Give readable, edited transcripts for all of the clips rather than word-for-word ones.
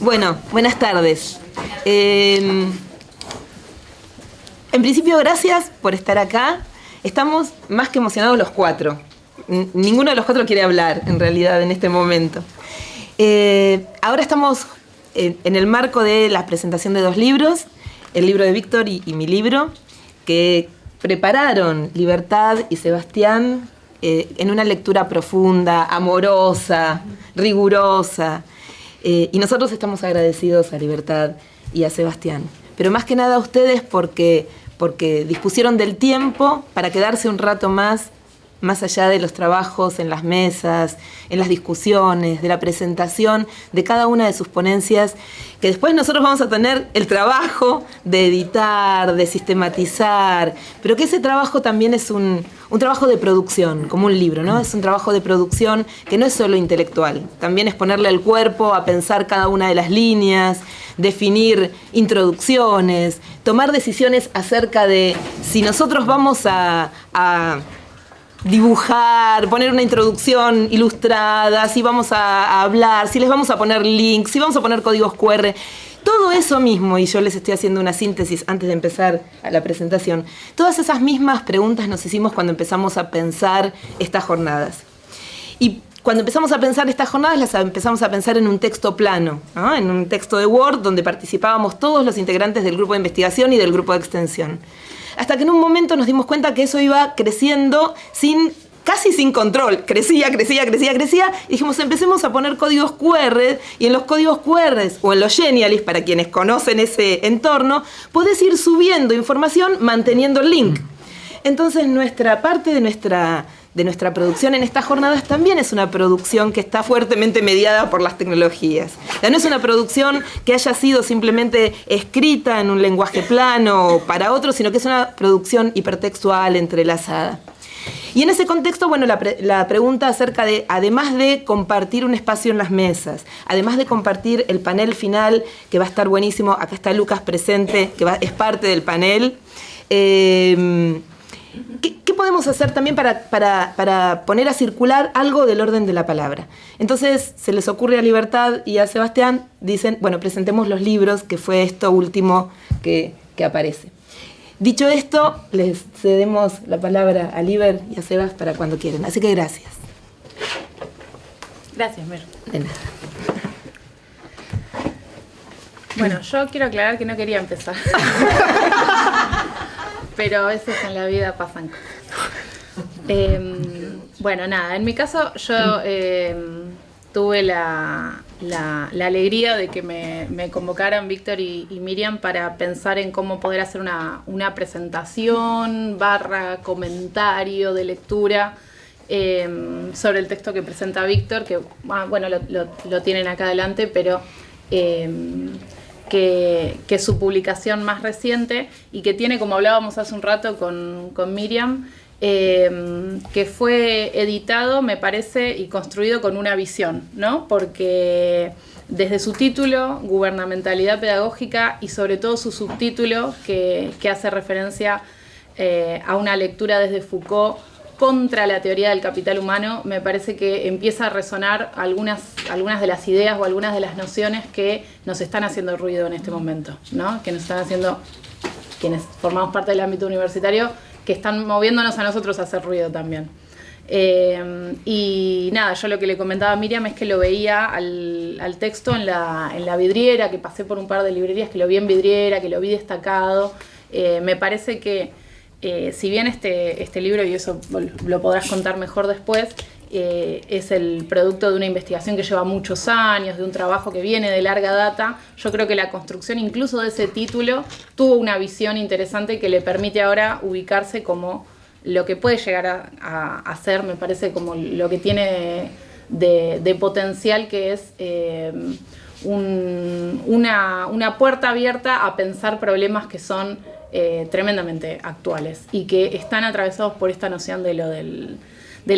Bueno, buenas tardes. En principio, gracias por estar acá. Estamos más que emocionados los cuatro. Ninguno de los cuatro quiere hablar, en realidad, en este momento. Ahora estamos en el marco de la presentación de dos libros, el libro de Víctor y mi libro, que prepararon Libertad y Sebastián en una lectura profunda, amorosa, rigurosa. Y nosotros estamos agradecidos a Libertad y a Sebastián. Pero más que nada a ustedes porque dispusieron del tiempo para quedarse un rato más allá de los trabajos en las mesas, en las discusiones, de la presentación de cada una de sus ponencias, que después nosotros vamos a tener el trabajo de editar, de sistematizar, pero que ese trabajo también es un trabajo de producción, como un libro, ¿no? Es un trabajo de producción que no es solo intelectual, también es ponerle el cuerpo a pensar cada una de las líneas, definir introducciones, tomar decisiones acerca de si nosotros vamos a dibujar, poner una introducción ilustrada, si vamos a hablar, si les vamos a poner links, si vamos a poner códigos QR, todo eso mismo, y yo les estoy haciendo una síntesis antes de empezar a la presentación, todas esas mismas preguntas nos hicimos cuando empezamos a pensar estas jornadas. Y cuando empezamos a pensar estas jornadas, las empezamos a pensar en un texto plano, ¿no? En un texto de Word donde participábamos todos los integrantes del grupo de investigación y del grupo de extensión. Hasta que en un momento nos dimos cuenta que eso iba creciendo casi sin control. Crecía. Y dijimos, empecemos a poner códigos QR, y en los códigos QR o en los Genialis, para quienes conocen ese entorno, podés ir subiendo información manteniendo el link. Entonces nuestra parte de nuestra producción en estas jornadas también es una producción que está fuertemente mediada por las tecnologías. No es una producción que haya sido simplemente escrita en un lenguaje plano para otros, sino que es una producción hipertextual, entrelazada. Y en ese contexto, bueno, la pregunta acerca de, además de compartir un espacio en las mesas, además de compartir el panel final, que va a estar buenísimo, acá está Lucas presente, que es parte del panel, ¿Qué podemos hacer también para poner a circular algo del orden de la palabra? Entonces se les ocurre a Libertad y a Sebastián, dicen, bueno, presentemos los libros, que fue esto último que aparece. Dicho esto, les cedemos la palabra a Liber y a Sebas para cuando quieran. Así que gracias. Gracias, Mer. De nada. Bueno, yo quiero aclarar que no quería empezar. Pero a veces en la vida pasan cosas. Bueno, nada, en mi caso yo tuve la alegría de que me convocaran Víctor y Miriam para pensar en cómo poder hacer una presentación / comentario de lectura sobre el texto que presenta Víctor, que bueno, lo tienen acá adelante, pero que su publicación más reciente y que tiene, como hablábamos hace un rato con Miriam, que fue editado, me parece, y construido con una visión, ¿no? Porque desde su título, Gubernamentalidad Pedagógica, y sobre todo su subtítulo, que hace referencia a una lectura desde Foucault contra la teoría del capital humano, me parece que empieza a resonar algunas de las ideas o algunas de las nociones que nos están haciendo ruido en este momento, ¿no? Que nos están haciendo, quienes formamos parte del ámbito universitario, que están moviéndonos a nosotros a hacer ruido también. Y nada, yo lo que le comentaba a Miriam es que lo veía al texto en la vidriera, que pasé por un par de librerías, que lo vi en vidriera, que lo vi destacado. Me parece que si bien este libro, y eso lo podrás contar mejor después, es el producto de una investigación que lleva muchos años, de un trabajo que viene de larga data, yo creo que la construcción incluso de ese título tuvo una visión interesante que le permite ahora ubicarse como lo que puede llegar a ser, me parece, como lo que tiene de potencial, que es una puerta abierta a pensar problemas que son tremendamente actuales y que están atravesados por esta noción de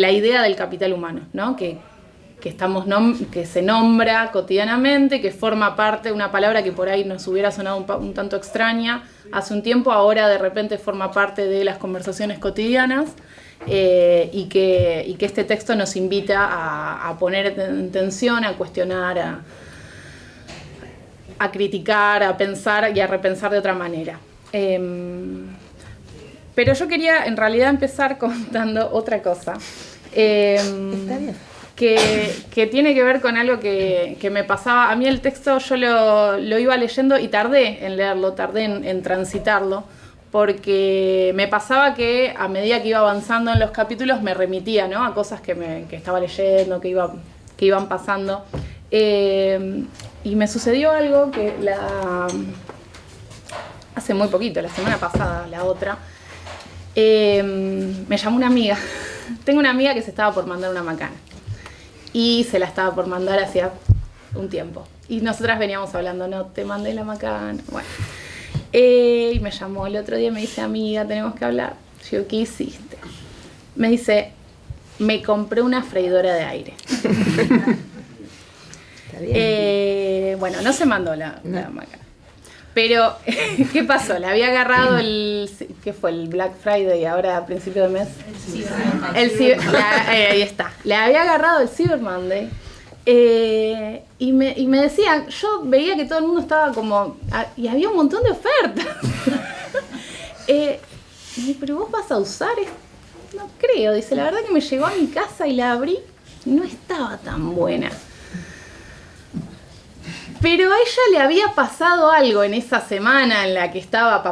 la idea del capital humano, ¿no? Que se nombra cotidianamente, que forma parte de una palabra que por ahí nos hubiera sonado un tanto extraña hace un tiempo, ahora de repente forma parte de las conversaciones cotidianas, y que este texto nos invita a poner en tensión, a cuestionar, a criticar, a pensar y a repensar de otra manera. Pero yo quería en realidad empezar contando otra cosa. Está bien. Que tiene que ver con algo que me pasaba. A mí el texto yo lo iba leyendo y tardé en leerlo, tardé en transitarlo, porque me pasaba que a medida que iba avanzando en los capítulos me remitía, ¿no?, a cosas que estaba leyendo, que iban pasando. Y me sucedió algo que hace muy poquito, la semana pasada, la otra, me llamó una amiga. Tengo una amiga que se estaba por mandar una macana. Y se la estaba por mandar hacía un tiempo. Y nosotras veníamos hablando, no, te mandé la macana. Bueno. Y me llamó el otro día y me dice, amiga, tenemos que hablar. Yo, ¿qué hiciste? Me dice, me compré una freidora de aire. Está bien. Bueno, no se mandó la macana. Pero, ¿qué pasó? Le había agarrado ¿qué fue? El Black Friday, ahora a principio de mes. Ahí está. Le había agarrado el Cyber Monday. Y me decían, yo veía que todo el mundo estaba como... Y había un montón de ofertas. Pero vos vas a usar esto. No creo. Dice, la verdad que me llegó a mi casa y la abrí y no estaba tan buena. Pero a ella le había pasado algo en esa semana en la que estaba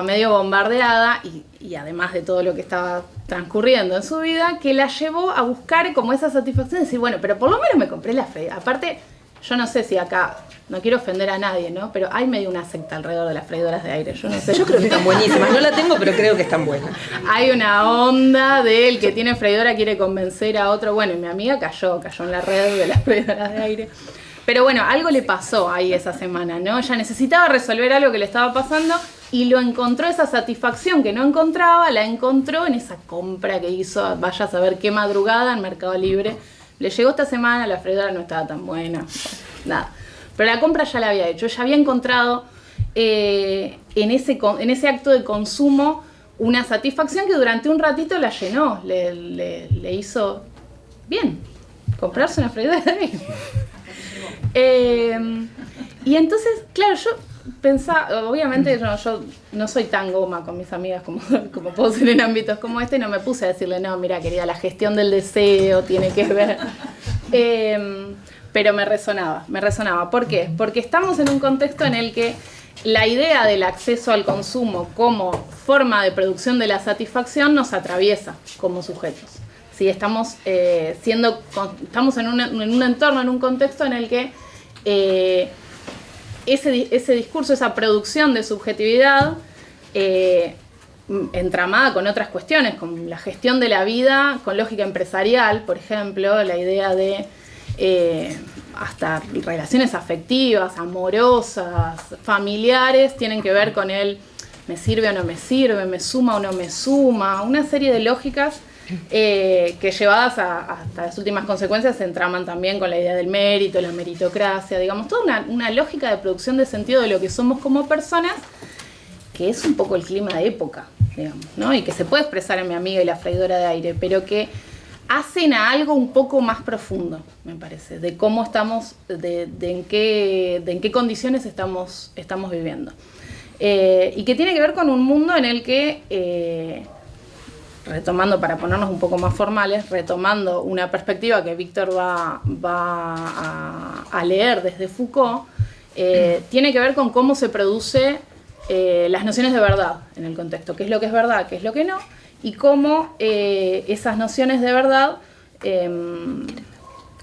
medio bombardeada y además de todo lo que estaba transcurriendo en su vida, que la llevó a buscar como esa satisfacción de decir, bueno, pero por lo menos me compré la freidora. Aparte, yo no sé si acá, no quiero ofender a nadie, ¿no? Pero hay medio una secta alrededor de las freidoras de aire, yo no sé. Yo creo que están buenísimas, no la tengo, pero creo que están buenas. Hay una onda de el que tiene freidora quiere convencer a otro. Bueno, y mi amiga cayó en la red de las freidoras de aire. Pero bueno, algo le pasó ahí esa semana, ¿no? Ella necesitaba resolver algo que le estaba pasando y lo encontró, esa satisfacción que no encontraba, la encontró en esa compra que hizo, vaya a saber qué madrugada en Mercado Libre. Le llegó esta semana, la freidora no estaba tan buena, nada. Pero la compra ya la había hecho, ella había encontrado en ese acto de consumo una satisfacción que durante un ratito la llenó, le hizo bien, comprarse una freidora de aire. Y entonces, claro, yo pensaba, obviamente yo no soy tan goma con mis amigas como puedo ser en ámbitos como este, y no me puse a decirle, no, mira querida, la gestión del deseo tiene que ver, pero me resonaba. ¿Por qué? Porque estamos en un contexto en el que la idea del acceso al consumo como forma de producción de la satisfacción nos atraviesa como sujetos. ¿Sí? Estamos en un entorno, en un contexto en el que ese discurso, esa producción de subjetividad entramada con otras cuestiones, con la gestión de la vida, con lógica empresarial, por ejemplo, la idea de hasta relaciones afectivas, amorosas, familiares, tienen que ver con el me sirve o no me sirve, me suma o no me suma, una serie de lógicas que llevadas hasta las últimas consecuencias se entraman también con la idea del mérito, la meritocracia, digamos, toda una lógica de producción de sentido de lo que somos como personas, que es un poco el clima de época, digamos, ¿no? Y que se puede expresar en mi amiga y la freidora de aire, pero que hacen a algo un poco más profundo, me parece, de cómo estamos, de en qué condiciones estamos viviendo. Y que tiene que ver con un mundo en el que... retomando, para ponernos un poco más formales, retomando una perspectiva que Víctor va a leer desde Foucault, tiene que ver con cómo se produce las nociones de verdad en el contexto, qué es lo que es verdad, qué es lo que no, y cómo esas nociones de verdad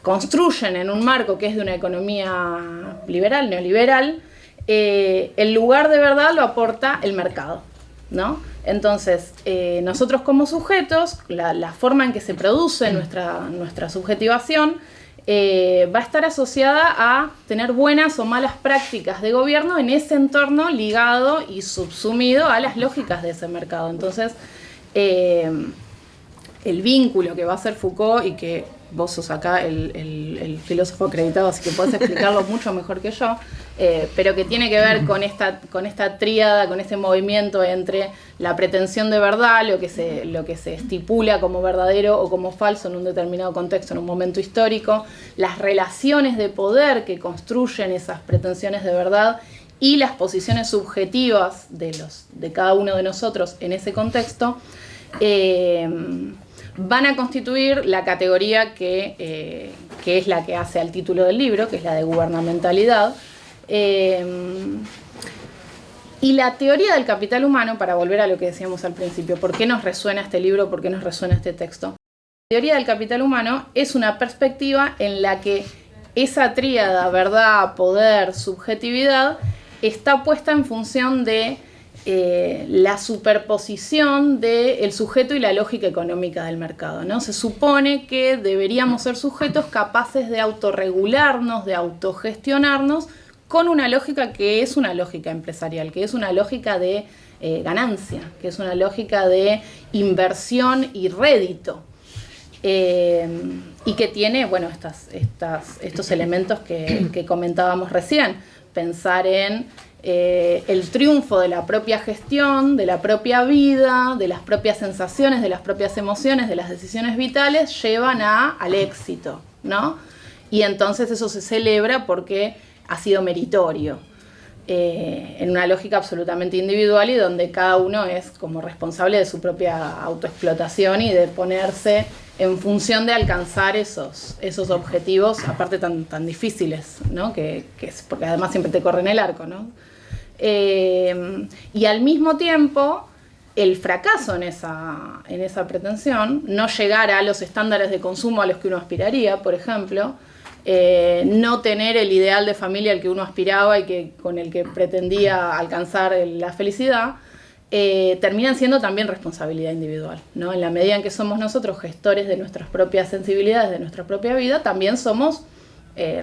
construyen en un marco que es de una economía liberal, neoliberal, el lugar de verdad lo aporta el mercado, ¿no? Entonces, nosotros como sujetos, la forma en que se produce nuestra subjetivación va a estar asociada a tener buenas o malas prácticas de gobierno en ese entorno ligado y subsumido a las lógicas de ese mercado. Entonces, el vínculo que va a hacer Foucault y que vos sos acá el filósofo acreditado, así que podés explicarlo mucho mejor que yo, pero que tiene que ver con esta tríada, con este movimiento entre la pretensión de verdad, lo que se estipula como verdadero o como falso en un determinado contexto, en un momento histórico, las relaciones de poder que construyen esas pretensiones de verdad y las posiciones subjetivas de cada uno de nosotros en ese contexto, van a constituir la categoría que es la que hace al título del libro, que es la de gubernamentalidad. Y la teoría del capital humano, para volver a lo que decíamos al principio, ¿por qué nos resuena este libro? ¿Por qué nos resuena este texto? La teoría del capital humano es una perspectiva en la que esa tríada, verdad, poder, subjetividad, está puesta en función de la superposición del sujeto y la lógica económica del mercado, ¿no? Se supone que deberíamos ser sujetos capaces de autorregularnos, de autogestionarnos, con una lógica que es una lógica empresarial, que es una lógica de ganancia, que es una lógica de inversión y rédito. Y que tiene, bueno, estos elementos que comentábamos recién. Pensar en el triunfo de la propia gestión, de la propia vida, de las propias sensaciones, de las propias emociones, de las decisiones vitales, llevan al éxito, ¿no? Y entonces eso se celebra porque ha sido meritorio, en una lógica absolutamente individual y donde cada uno es como responsable de su propia autoexplotación y de ponerse en función de alcanzar esos objetivos, aparte tan difíciles, ¿no? Que es, porque además siempre te corren el arco, ¿no? Y al mismo tiempo, el fracaso en esa pretensión, no llegar a los estándares de consumo a los que uno aspiraría, por ejemplo, no tener el ideal de familia al que uno aspiraba y con el que pretendía alcanzar la felicidad, terminan siendo también responsabilidad individual, ¿no? En la medida en que somos nosotros gestores de nuestras propias sensibilidades, de nuestra propia vida, también somos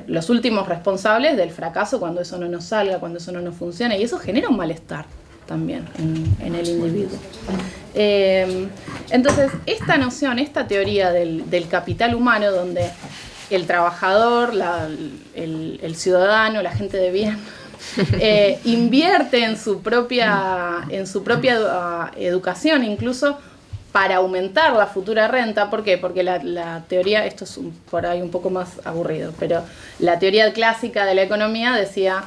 los últimos responsables del fracaso cuando eso no nos salga, cuando eso no nos funciona, y eso genera un malestar también en el individuo. Entonces, esta noción, esta teoría del capital humano, donde el trabajador, el ciudadano, la gente de bien, invierte en su propia educación, incluso para aumentar la futura renta. ¿Por qué? Porque la teoría, esto es por ahí un poco más aburrido, pero la teoría clásica de la economía decía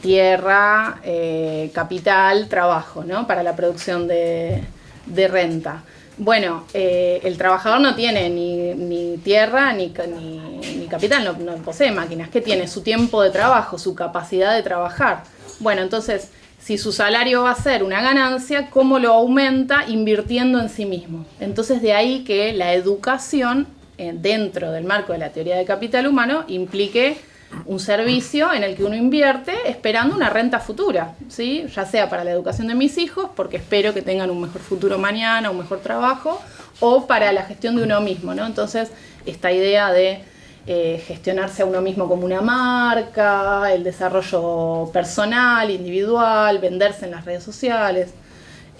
tierra, capital, trabajo, ¿no? Para la producción de renta. Bueno, el trabajador no tiene ni tierra ni capital, no posee máquinas. ¿Qué tiene? Su tiempo de trabajo, su capacidad de trabajar. Bueno, entonces, si su salario va a ser una ganancia, ¿cómo lo aumenta? Invirtiendo en sí mismo. Entonces, de ahí que la educación, dentro del marco de la teoría del capital humano, implique un servicio en el que uno invierte esperando una renta futura, ¿sí? Ya sea para la educación de mis hijos, porque espero que tengan un mejor futuro mañana, un mejor trabajo, o para la gestión de uno mismo, ¿no? Entonces, esta idea de gestionarse a uno mismo como una marca, el desarrollo personal, individual, venderse en las redes sociales.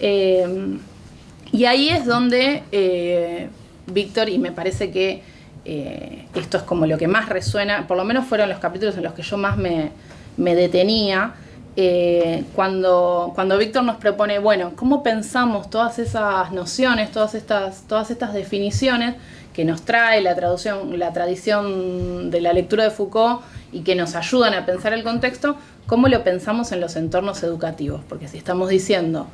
Y ahí es donde Víctor, y me parece que esto es como lo que más resuena, por lo menos fueron los capítulos en los que yo más me detenía, cuando Víctor nos propone, bueno, ¿cómo pensamos todas esas nociones, todas estas definiciones que nos trae la tradición de la lectura de Foucault y que nos ayudan a pensar el contexto? ¿Cómo lo pensamos en los entornos educativos? Porque si estamos diciendo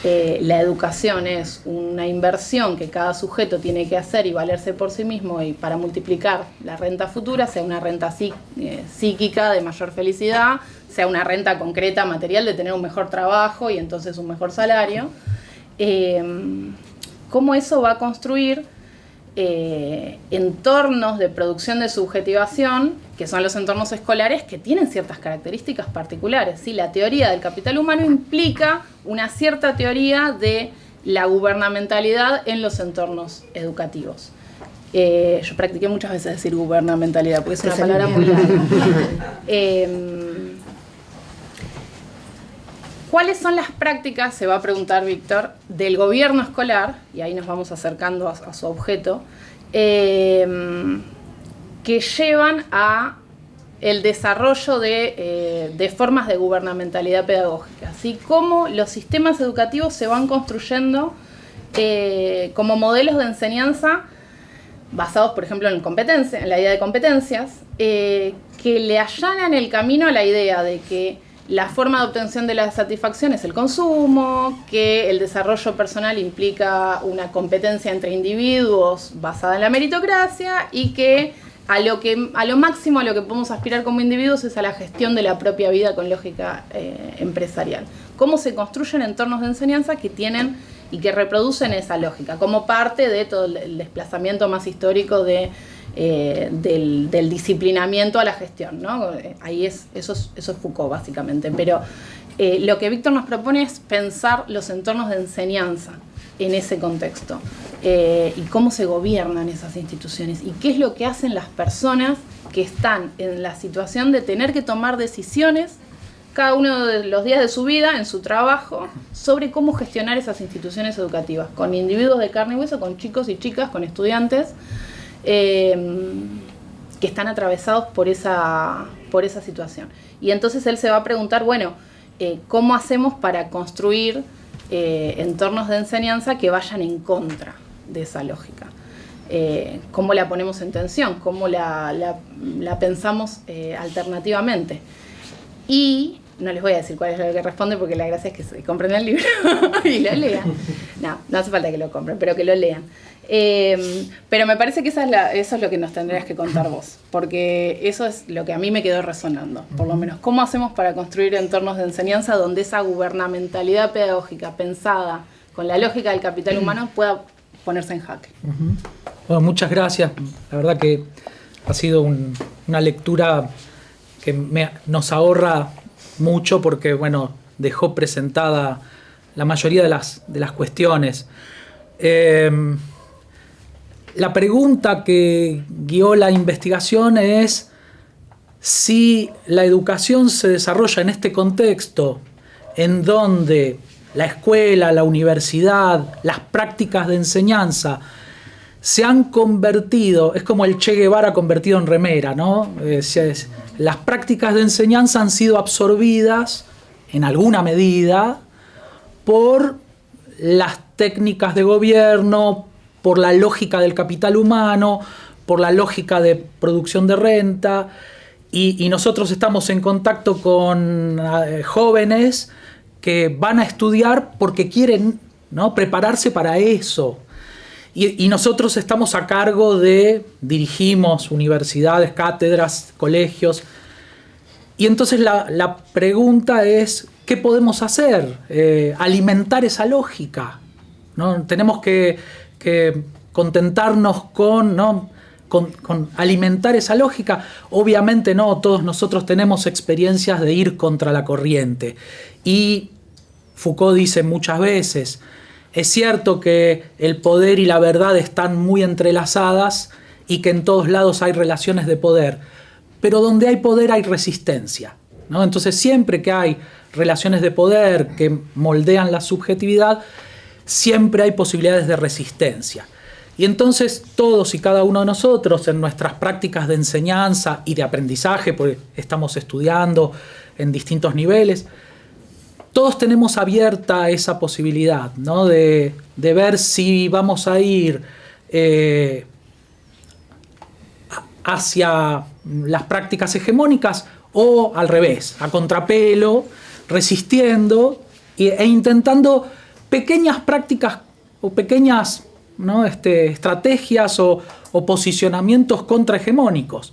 la educación es una inversión que cada sujeto tiene que hacer y valerse por sí mismo y para multiplicar la renta futura, sea una renta psíquica de mayor felicidad, sea una renta concreta, material, de tener un mejor trabajo y entonces un mejor salario, ¿cómo eso va a construir entornos de producción de subjetivación, que son los entornos escolares, que tienen ciertas características particulares, ¿sí? La teoría del capital humano implica una cierta teoría de la gubernamentalidad en los entornos educativos. Yo practiqué muchas veces decir gubernamentalidad, porque es una palabra muy larga. ¿Cuáles son las prácticas, se va a preguntar Víctor, del gobierno escolar, y ahí nos vamos acercando a su objeto, que llevan a el desarrollo de formas de gubernamentalidad pedagógica, así como los sistemas educativos se van construyendo como modelos de enseñanza basados, por ejemplo, en la idea de competencias, que le allanan el camino a la idea de que la forma de obtención de la satisfacción es el consumo, que el desarrollo personal implica una competencia entre individuos basada en la meritocracia y que a lo máximo a lo que podemos aspirar como individuos es a la gestión de la propia vida con lógica empresarial. Cómo se construyen entornos de enseñanza que tienen y que reproducen esa lógica, como parte de todo el desplazamiento más histórico del disciplinamiento a la gestión, ¿no? Ahí eso es Foucault, básicamente. Pero lo que Víctor nos propone es pensar los entornos de enseñanza en ese contexto, y cómo se gobiernan esas instituciones y qué es lo que hacen las personas que están en la situación de tener que tomar decisiones cada uno de los días de su vida, en su trabajo, sobre cómo gestionar esas instituciones educativas, con individuos de carne y hueso, con chicos y chicas, con estudiantes, que están atravesados por esa situación. Y entonces él se va a preguntar, bueno, ¿cómo hacemos para construir entornos de enseñanza que vayan en contra de esa lógica? ¿Cómo la ponemos en tensión? ¿Cómo la pensamos alternativamente? Y no les voy a decir cuál es lo que responde, porque la gracia es que se compren el libro y lo lean. No hace falta que lo compren, pero que lo lean. Pero me parece que eso es lo que nos tendrías que contar vos, porque eso es lo que a mí me quedó resonando, por lo menos. ¿Cómo hacemos para construir entornos de enseñanza donde esa gubernamentalidad pedagógica pensada con la lógica del capital humano pueda ponerse en jaque? Bueno, muchas gracias. La verdad que ha sido una lectura que nos ahorra mucho, porque bueno, dejó presentada la mayoría de las cuestiones. La pregunta que guió la investigación es si la educación se desarrolla en este contexto en donde la escuela, la universidad, las prácticas de enseñanza se han convertido, es como el Che Guevara convertido en remera, ¿no? Las prácticas de enseñanza han sido absorbidas en alguna medida por las técnicas de gobierno, por la lógica del capital humano, por la lógica de producción de renta, y nosotros estamos en contacto con jóvenes que van a estudiar porque quieren, ¿no?, prepararse para eso. Y nosotros estamos a cargo dirigimos universidades, cátedras, colegios. Y entonces la pregunta es, ¿qué podemos hacer? Alimentar esa lógica, ¿no? Tenemos que contentarnos con alimentar esa lógica. Obviamente no, todos nosotros tenemos experiencias de ir contra la corriente. Y Foucault dice muchas veces, es cierto que el poder y la verdad están muy entrelazadas y que en todos lados hay relaciones de poder, pero donde hay poder hay resistencia, ¿no? Entonces siempre que hay relaciones de poder que moldean la subjetividad, siempre hay posibilidades de resistencia. Y entonces todos y cada uno de nosotros en nuestras prácticas de enseñanza y de aprendizaje, porque estamos estudiando en distintos niveles, todos tenemos abierta esa posibilidad, ¿no?, de ver si vamos a ir hacia las prácticas hegemónicas o al revés, a contrapelo, resistiendo e intentando pequeñas prácticas o pequeñas, ¿no?, estrategias o posicionamientos contrahegemónicos.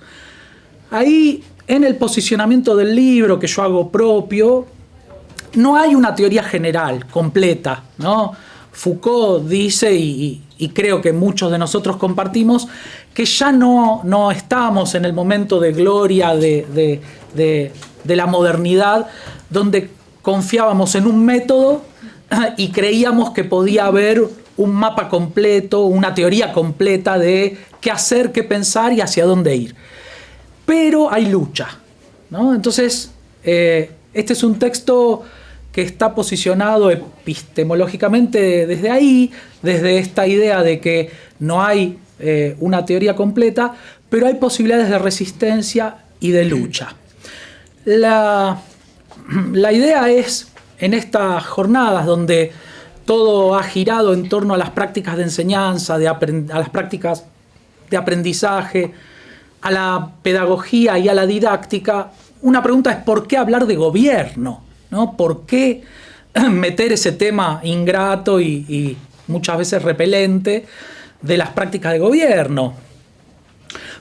Ahí, en el posicionamiento del libro que yo hago propio, no hay una teoría general, completa, ¿no? Foucault dice, y creo que muchos de nosotros compartimos, que ya no estamos en el momento de gloria de la modernidad, donde confiábamos en un método y creíamos que podía haber un mapa completo, una teoría completa de qué hacer, qué pensar y hacia dónde ir. Pero hay lucha, ¿no? Entonces, este es un texto que está posicionado epistemológicamente desde ahí, desde esta idea de que no hay una teoría completa, pero hay posibilidades de resistencia y de lucha. La idea es, en estas jornadas donde todo ha girado en torno a las prácticas de enseñanza, a las prácticas de aprendizaje, a la pedagogía y a la didáctica, una pregunta es ¿por qué hablar de gobierno? ¿No? ¿Por qué meter ese tema ingrato y muchas veces repelente de las prácticas de gobierno?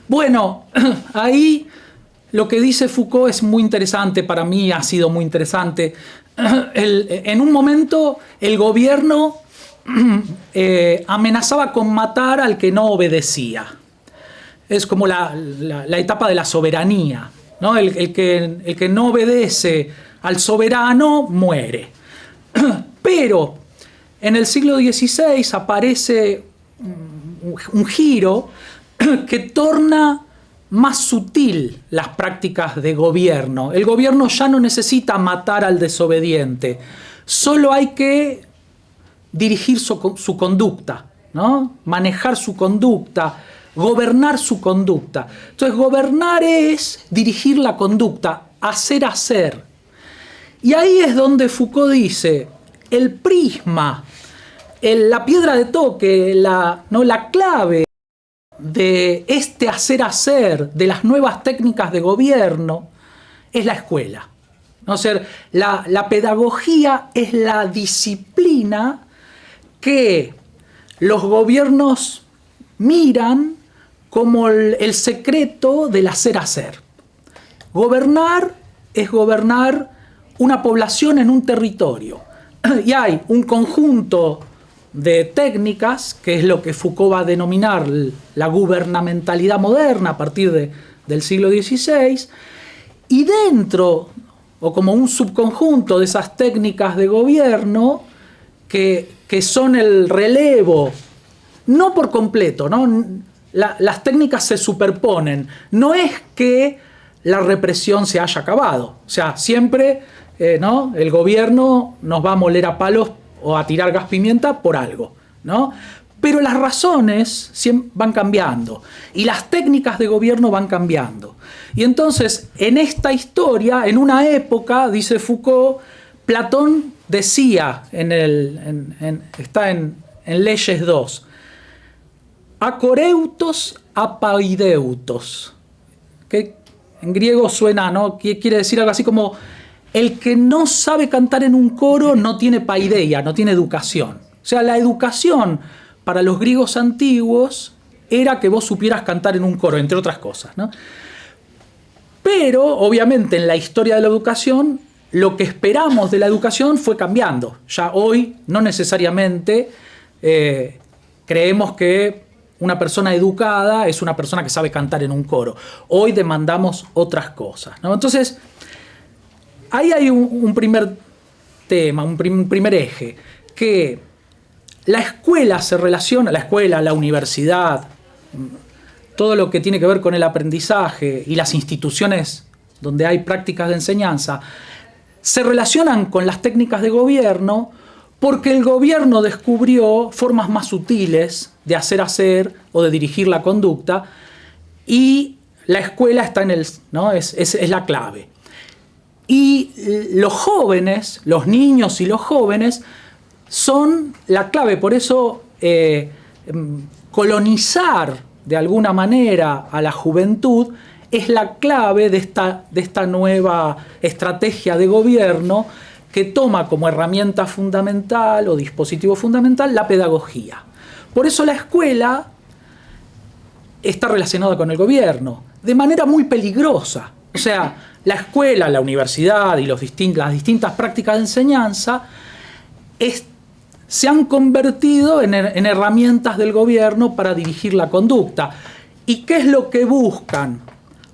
Bueno, ahí lo que dice Foucault es muy interesante, para mí ha sido muy interesante. En un momento el gobierno amenazaba con matar al que no obedecía. Es como la etapa de la soberanía, ¿no? El que no obedece al soberano muere. Pero en el siglo XVI aparece un giro que torna más sutil las prácticas de gobierno. El gobierno ya no necesita matar al desobediente, solo hay que dirigir su conducta, ¿no? Manejar su conducta, gobernar su conducta. Entonces, gobernar es dirigir la conducta, hacer. Y ahí es donde Foucault dice, el prisma, la piedra de toque, la clave de este hacer, de las nuevas técnicas de gobierno, es la escuela. ¿No? O sea, la pedagogía es la disciplina que los gobiernos miran como el secreto del hacer. Gobernar es gobernar una población en un territorio. Y hay un conjunto de técnicas, que es lo que Foucault va a denominar la gubernamentalidad moderna a partir del siglo XVI, y dentro, o como un subconjunto de esas técnicas de gobierno, que son el relevo, no por completo, ¿no? Las técnicas se superponen, no es que la represión se haya acabado, o sea, siempre ¿no? El gobierno nos va a moler a palos o a tirar gas pimienta por algo, ¿no? Pero las razones van cambiando y las técnicas de gobierno van cambiando. Y entonces, en esta historia, en una época, dice Foucault, Platón decía, está en Leyes 2, acoreutos apaideutos, que en griego suena, ¿no? Quiere decir algo así como el que no sabe cantar en un coro no tiene paideia, no tiene educación. O sea, la educación para los griegos antiguos era que vos supieras cantar en un coro, entre otras cosas, ¿no? Pero, obviamente, en la historia de la educación, lo que esperamos de la educación fue cambiando. Ya hoy, no necesariamente creemos que una persona educada es una persona que sabe cantar en un coro. Hoy demandamos otras cosas, ¿no? Entonces, ahí hay un primer tema, un primer eje, que la escuela se relaciona, la escuela, la universidad, todo lo que tiene que ver con el aprendizaje y las instituciones donde hay prácticas de enseñanza, se relacionan con las técnicas de gobierno porque el gobierno descubrió formas más sutiles de hacer o de dirigir la conducta y la escuela está ¿no? es la clave. Y los jóvenes, los niños y los jóvenes son la clave. Por eso colonizar de alguna manera a la juventud es la clave de esta nueva estrategia de gobierno que toma como herramienta fundamental o dispositivo fundamental la pedagogía. Por eso la escuela está relacionada con el gobierno de manera muy peligrosa. O sea, la escuela, la universidad y las distintas prácticas de enseñanza se han convertido en herramientas del gobierno para dirigir la conducta. ¿Y qué es lo que buscan?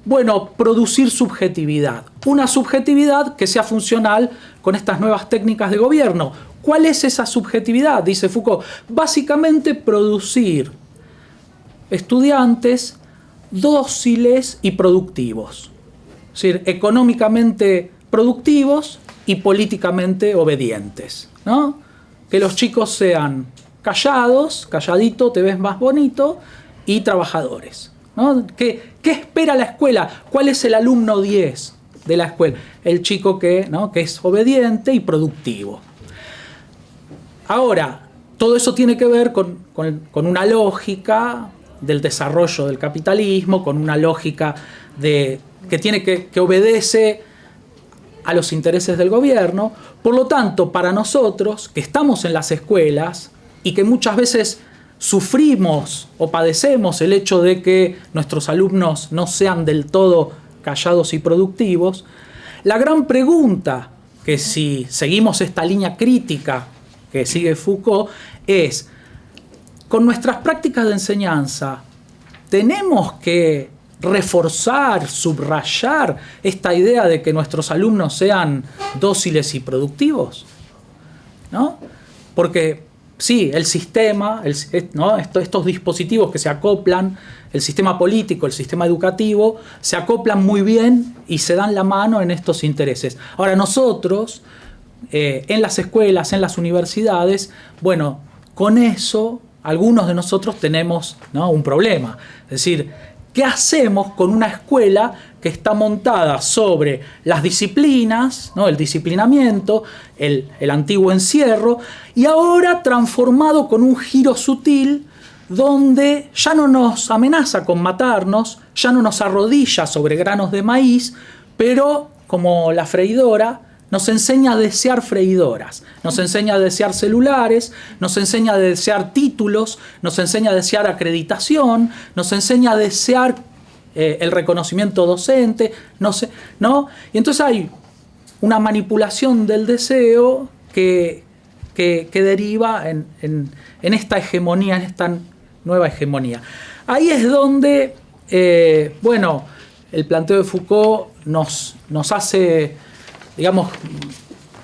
Bueno, producir subjetividad. Una subjetividad que sea funcional con estas nuevas técnicas de gobierno. ¿Cuál es esa subjetividad? Dice Foucault. Básicamente producir estudiantes dóciles y productivos. Es decir, económicamente productivos y políticamente obedientes, ¿no? Que los chicos sean callados, calladito te ves más bonito, y trabajadores, ¿no? ¿Qué espera la escuela? ¿Cuál es el alumno 10 de la escuela? El chico que es obediente y productivo. Ahora, todo eso tiene que ver con una lógica del desarrollo del capitalismo, con una lógica que obedece a los intereses del gobierno. Por lo tanto, para nosotros, que estamos en las escuelas y que muchas veces sufrimos o padecemos el hecho de que nuestros alumnos no sean del todo callados y productivos, la gran pregunta, que si seguimos esta línea crítica que sigue Foucault, es: con nuestras prácticas de enseñanza, ¿tenemos que reforzar, subrayar esta idea de que nuestros alumnos sean dóciles y productivos? ¿No? Porque sí, el sistema, ¿no? estos dispositivos que se acoplan, el sistema político, el sistema educativo, se acoplan muy bien y se dan la mano en estos intereses. Ahora nosotros, en las escuelas, en las universidades, bueno, con eso algunos de nosotros tenemos, ¿no?, un problema. Es decir, ¿qué hacemos con una escuela que está montada sobre las disciplinas, ¿no?, el disciplinamiento, el antiguo encierro, y ahora transformado con un giro sutil donde ya no nos amenaza con matarnos, ya no nos arrodilla sobre granos de maíz, pero como la freidora, nos enseña a desear freidoras, nos enseña a desear celulares, nos enseña a desear títulos, nos enseña a desear acreditación, nos enseña a desear el reconocimiento docente, ¿no? Y entonces hay una manipulación del deseo que deriva en esta hegemonía, en esta nueva hegemonía. Ahí es donde, el planteo de Foucault nos hace, digamos,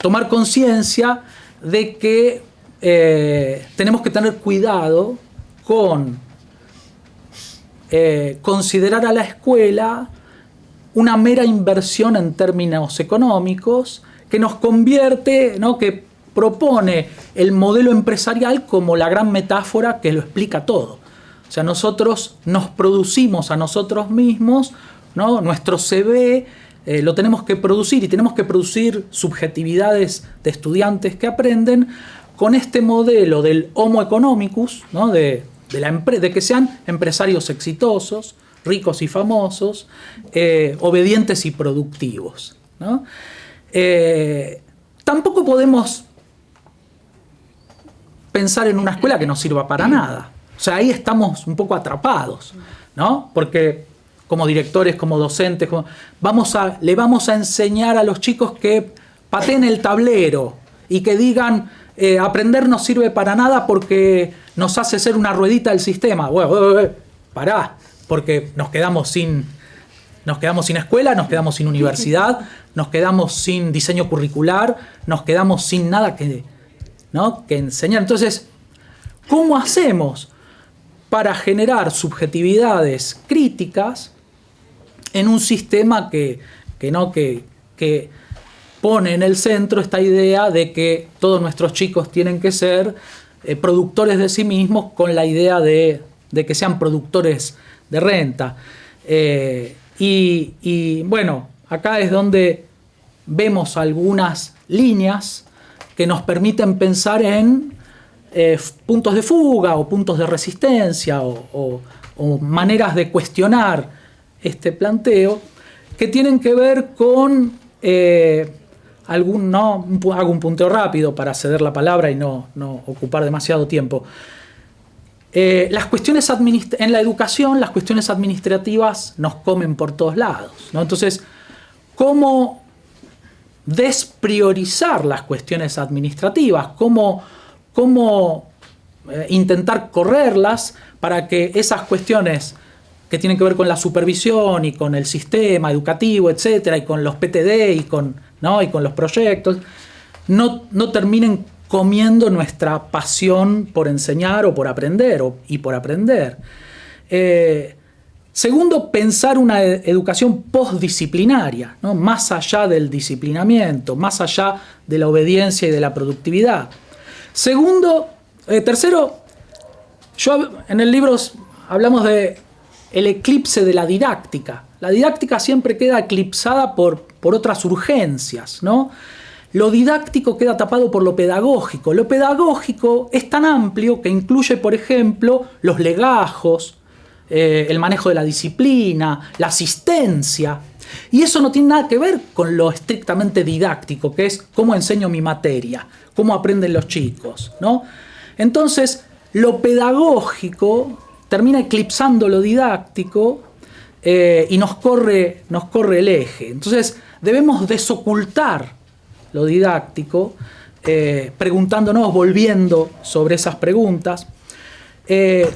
tomar conciencia de que tenemos que tener cuidado con considerar a la escuela una mera inversión en términos económicos que nos convierte, ¿no?, que propone el modelo empresarial como la gran metáfora que lo explica todo. O sea, nosotros nos producimos a nosotros mismos, ¿no? Nuestro CV lo tenemos que producir, y tenemos que producir subjetividades de estudiantes que aprenden con este modelo del homo economicus, ¿no?, de que sean empresarios exitosos, ricos y famosos, obedientes y productivos, ¿no? Tampoco podemos pensar en una escuela que no sirva para nada. O sea, ahí estamos un poco atrapados, ¿no? Porque como directores, como docentes, le vamos a enseñar a los chicos que pateen el tablero y que digan aprender no sirve para nada porque nos hace ser una ruedita del sistema. Bueno, pará, porque nos quedamos sin escuela, nos quedamos sin universidad, nos quedamos sin diseño curricular, nos quedamos sin nada que enseñar. Entonces, ¿cómo hacemos para generar subjetividades críticas en un sistema que pone en el centro esta idea de que todos nuestros chicos tienen que ser productores de sí mismos, con la idea de que sean productores de renta? Bueno, acá es donde vemos algunas líneas que nos permiten pensar en puntos de fuga o puntos de resistencia o maneras de cuestionar este planteo, que tienen que ver con hago un punteo rápido para ceder la palabra y no ocupar demasiado tiempo. Las cuestiones en la educación, las cuestiones administrativas nos comen por todos lados, ¿no? Entonces, ¿cómo despriorizar las cuestiones administrativas? ¿Cómo intentar correrlas para que esas cuestiones que tienen que ver con la supervisión y con el sistema educativo, etcétera, y con los PTD y con los proyectos, no terminen comiendo nuestra pasión por enseñar o por aprender y por aprender? Segundo, pensar una educación postdisciplinaria, ¿no?, más allá del disciplinamiento, más allá de la obediencia y de la productividad. Tercero, yo en el libro hablamos de el eclipse de la didáctica. La didáctica siempre queda eclipsada por otras urgencias, ¿no? Lo didáctico queda tapado por lo pedagógico. Lo pedagógico es tan amplio que incluye, por ejemplo, los legajos, el manejo de la disciplina, la asistencia. Y eso no tiene nada que ver con lo estrictamente didáctico, que es cómo enseño mi materia, cómo aprenden los chicos, ¿no? Entonces, lo pedagógico termina eclipsando lo didáctico y nos corre el eje. Entonces, debemos desocultar lo didáctico, preguntándonos, volviendo sobre esas preguntas.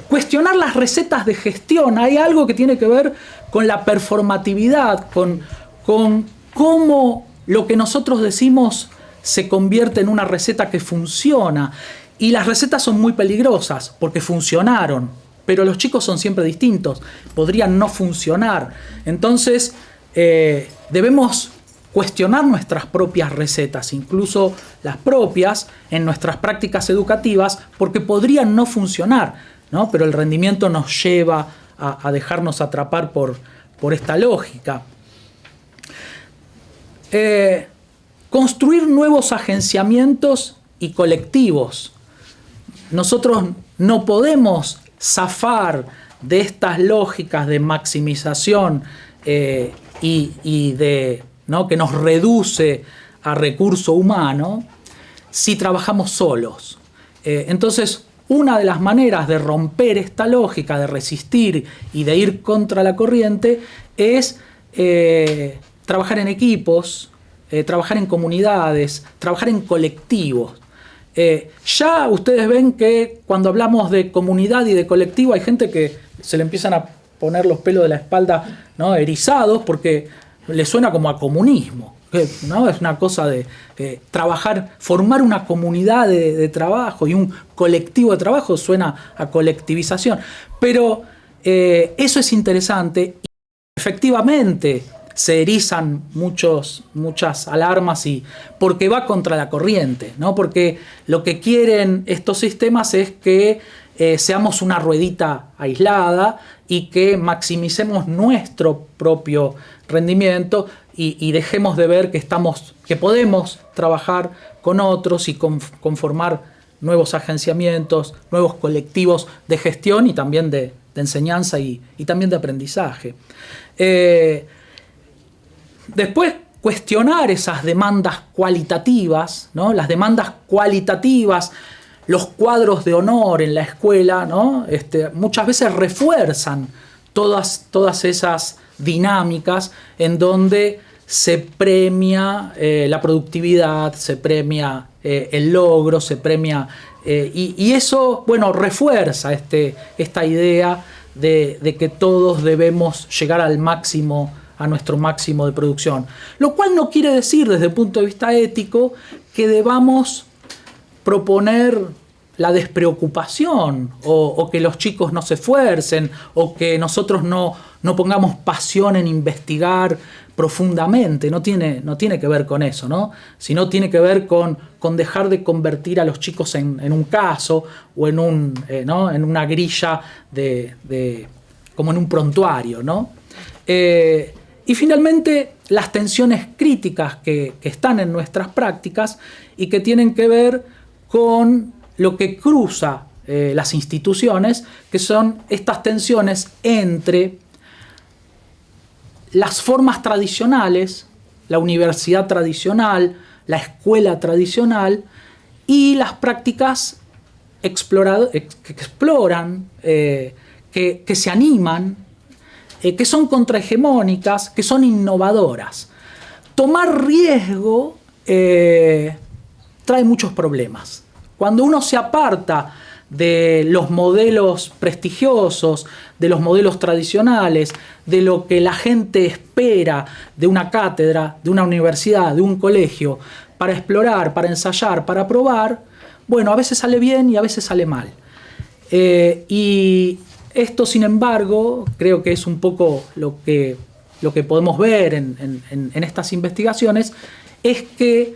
Cuestionar las recetas de gestión. Hay algo que tiene que ver con la performatividad, con cómo lo que nosotros decimos se convierte en una receta que funciona. Y las recetas son muy peligrosas porque funcionaron, pero los chicos son siempre distintos, podrían no funcionar. Entonces, debemos cuestionar nuestras propias recetas, incluso las propias, en nuestras prácticas educativas, porque podrían no funcionar, ¿no? Pero el rendimiento nos lleva a dejarnos atrapar por esta lógica. Construir nuevos agenciamientos y colectivos. Nosotros no podemos zafar de estas lógicas de maximización y de, ¿no?, que nos reduce a recurso humano si trabajamos solos. Entonces, una de las maneras de romper esta lógica, de resistir y de ir contra la corriente, es trabajar en equipos, trabajar en comunidades, trabajar en colectivos. Ya ustedes ven que cuando hablamos de comunidad y de colectivo hay gente que se le empiezan a poner los pelos de la espalda, ¿no?, erizados, porque le suena como a comunismo, ¿no? Es una cosa de trabajar, formar una comunidad de trabajo y un colectivo de trabajo suena a colectivización. Pero eso es interesante y efectivamente se erizan muchas alarmas porque va contra la corriente, ¿no? Porque lo que quieren estos sistemas es que seamos una ruedita aislada y que maximicemos nuestro propio rendimiento y dejemos de ver que podemos trabajar con otros y conformar nuevos agenciamientos, nuevos colectivos de gestión y también de enseñanza y también de aprendizaje. Después, cuestionar esas demandas cualitativas, ¿no? Las demandas cualitativas, los cuadros de honor en la escuela, ¿no? Muchas veces refuerzan todas esas dinámicas en donde se premia la productividad, se premia el logro, se premia... y eso, bueno, refuerza esta idea de que todos debemos llegar al máximo, a nuestro máximo de producción. Lo cual no quiere decir, desde el punto de vista ético, que debamos proponer la despreocupación o que los chicos no se esfuercen o que nosotros no pongamos pasión en investigar profundamente. No tiene que ver con eso, ¿no? Sino tiene que ver con dejar de convertir a los chicos en un caso o en una grilla como en un prontuario, ¿no? Y finalmente, las tensiones críticas que están en nuestras prácticas y que tienen que ver con lo que cruza las instituciones, que son estas tensiones entre las formas tradicionales, la universidad tradicional, la escuela tradicional y las prácticas que exploran, que se animan, que son contrahegemónicas, que son innovadoras. Tomar riesgo trae muchos problemas. Cuando uno se aparta de los modelos prestigiosos, de los modelos tradicionales, de lo que la gente espera de una cátedra, de una universidad, de un colegio, para explorar, para ensayar, para probar, bueno, a veces sale bien y a veces sale mal. Y esto, sin embargo, creo que es un poco lo que podemos ver en estas investigaciones, es que